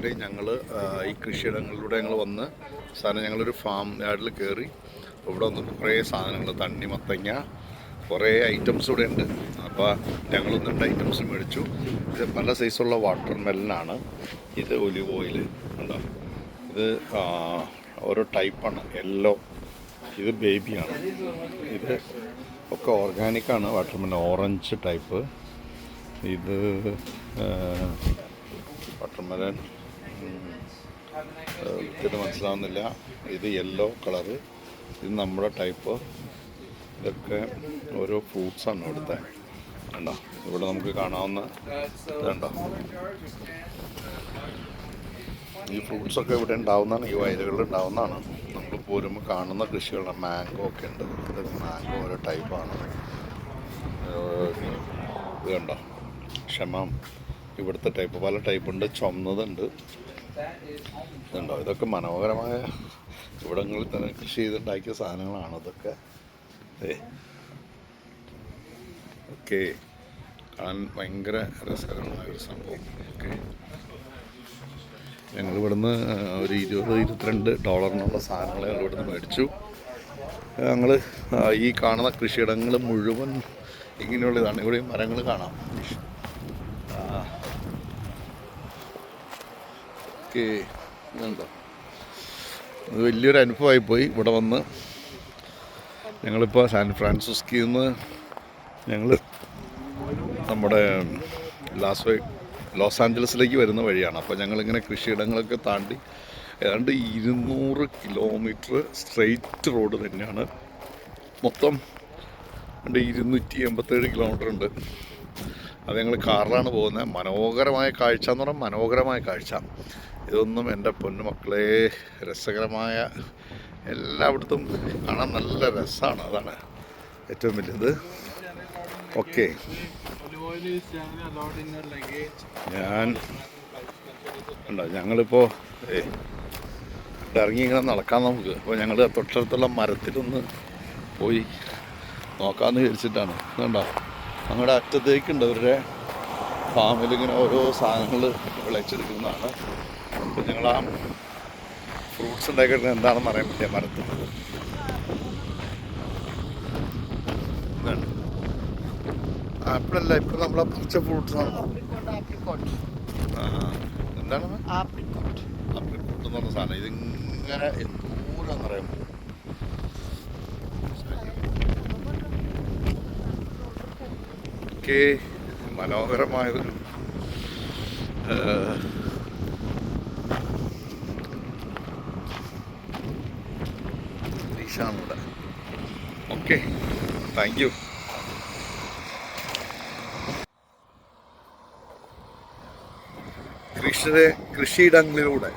പ്രിയമുള്ളവരെ, ഞങ്ങൾ ഈ കൃഷിയിടങ്ങളിലൂടെ ഞങ്ങൾ വന്ന് ഞങ്ങളൊരു ഫാം യാർഡിൽ കയറി. ഇവിടെ വന്നിട്ട് കുറേ സാധനങ്ങൾ, തണ്ണിമത്തങ്ങ, കുറേ ഐറ്റംസ് ഇവിടെ ഉണ്ട്. അപ്പോൾ ഞങ്ങളൊന്ന് 2 ഐറ്റംസ് മേടിച്ചു. ഇത് പല സൈസുള്ള വാട്ടർ മെലനാണ്. ഇത് ഒലിവ് ഓയിൽ ഉണ്ടോ, ഇത് ഓരോ ടൈപ്പാണ്. യെല്ലോ, ഇത് ബേബിയാണ്. ഇത് ഒക്കെ ഓർഗാനിക്കാണ് വാട്ടർ മെലൻ. ഓറഞ്ച് ടൈപ്പ്, ഇത് വാട്ടർമെലൻ, ഇത് മനസ്സിലാവുന്നില്ല. ഇത് യെല്ലോ കളറ്, ഇത് നമ്മുടെ ടൈപ്പ്. ഇതൊക്കെ ഓരോ ഫ്രൂട്ട്സാണ് ഇവിടുത്തെ. കണ്ടോ, ഇവിടെ നമുക്ക് കാണാവുന്ന ഇതുണ്ടോ, ഈ ഫ്രൂട്ട്സൊക്കെ ഇവിടെ ഉണ്ടാവുന്നതാണ്, ഈ വയലുകളിൽ ഉണ്ടാവുന്നതാണ്. നമ്മൾ പോരുമ്പോൾ കാണുന്ന കൃഷികളുടെ മാംഗോ ഒക്കെ ഉണ്ട്. ഇത് മാംഗോ ഓരോ ടൈപ്പാണ്. ഇത് കണ്ടോ, ക്ഷമം, ഇവിടുത്തെ ടൈപ്പ് പല ടൈപ്പുണ്ട്. ചുമന്നതുണ്ട്. ഇതുണ്ടോ, ഇതൊക്കെ മനോഹരമായ ഇവിടങ്ങളിൽ തന്നെ കൃഷി ചെയ്തുണ്ടാക്കിയ സാധനങ്ങളാണ് ഇതൊക്കെ. ഓക്കെ, കാണാൻ ഭയങ്കര രസകരമായ ഒരു സംഭവം. ഓക്കെ, ഞങ്ങൾ ഇവിടുന്ന് ഒരു $22 സാധനങ്ങൾ ഞങ്ങൾ ഇവിടുന്ന് മേടിച്ചു. ഞങ്ങൾ ഈ കാണുന്ന കൃഷിയിടങ്ങൾ മുഴുവൻ ഇങ്ങനെയുള്ളതാണ്. ഇവിടെ മരങ്ങൾ കാണാം. ഓക്കെ, ഇതുണ്ടോ, അത് വലിയൊരു അനുഭവമായിപ്പോയി ഇവിടെ വന്ന്. ഞങ്ങളിപ്പോൾ സാൻ ഫ്രാൻസിസ്കോയിൽ നിന്ന് ഞങ്ങൾ നമ്മുടെ ലോസ് ആഞ്ചലസിലേക്ക് വരുന്ന വഴിയാണ്. അപ്പോൾ ഞങ്ങളിങ്ങനെ കൃഷിയിടങ്ങളൊക്കെ താണ്ടി ഏതാണ്ട് 200 കിലോമീറ്റർ സ്ട്രെയിറ്റ് റോഡ് തന്നെയാണ്. മൊത്തം 287 കിലോമീറ്റർ ഉണ്ട്. അത് ഞങ്ങൾ കാറിലാണ് പോകുന്നത്. മനോഹരമായ കാഴ്ച എന്ന് പറഞ്ഞാൽ മനോഹരമായ കാഴ്ച. ഇതൊന്നും എൻ്റെ പൊന്നുമക്കളെ രസകരമായ, എല്ലായിടത്തും കാണാൻ നല്ല രസമാണ്. അതാണ് ഏറ്റവും വലിയത്. ഓക്കെ, ഞങ്ങളിപ്പോൾ ഇറങ്ങി ഇങ്ങനെ നടക്കാം നമുക്ക്. അപ്പോൾ ഞങ്ങൾ തൊട്ടടുത്തുള്ള മരത്തിലൊന്ന് പോയി നോക്കാമെന്ന് വിചാരിച്ചിട്ടാണ്. കണ്ടോ, ഞങ്ങളുടെ അറ്റത്തേക്കുണ്ട് അവരുടെ ഫാമിലിങ്ങനെ ഓരോ സാധനങ്ങൾ വിളയിച്ചെടുക്കുന്നതാണ്. അപ്പോൾ ഞങ്ങൾ ആ ഫ്രൂട്ട്സ് ഉണ്ടാക്കിയിട്ട് എന്താണെന്ന് അറിയാൻ പറ്റിയ മരത്തിൽ ആപ്പിളല്ല, ഇപ്പോൾ നമ്മളെ പച്ച ഫ്രൂട്ട്സ് ആണ്. എന്താണ് ആപ്രിക്കോട്ട് എന്ന് പറഞ്ഞ സാധനം. ഇതിങ്ങനെ എന്തൂരാന്നറിയാം. ഒക്കെ മനോഹരമായൊരു ഇവിടെ. Okay, thank you. കൃഷിയിടങ്ങളിലൂടെ